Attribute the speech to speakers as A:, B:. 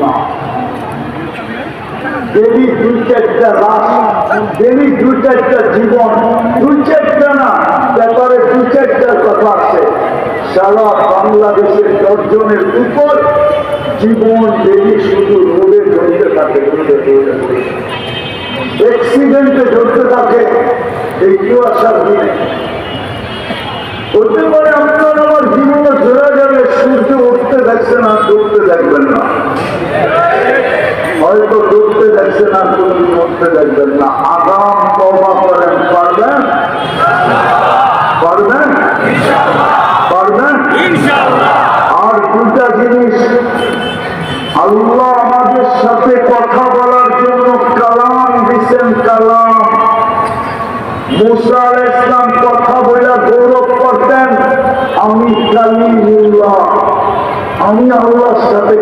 A: না। ডেলি 2-4টা রাত, ডেলি 2-4টা জীবন, 2-4টা না, ব্যাপারে 2-4টার কথা আছে। সারা বাংলাদেশের 10 জনের উপর জীবন ডেলি শুধু রোডে চলতে থাকে, অ্যাক্সিডেন্টে চলতে থাকে। এই কুয়াশার দিনে হতে পারে আপনার আমার জীবনে চলে যাবে, সূর্য উঠতে দেখছেন আর ডুবতে দেখবেন না, হয়তো ডুবতে দেখছেন আর কোনদিন উঠতে দেখবেন না। আগাম তওবা করেন, পারবেন? পারবেন? পারবেন? আর দুটা জিনিস আল্লাহ আমাদের সাথে কথা বলার জন্য কালাম দিচ্ছেন। কালাম মুসা আলাইহিস সালাম কথা বলে গৌরব করতেন, আমি কালিমুল্লাহ, আমি আল্লাহর সাথে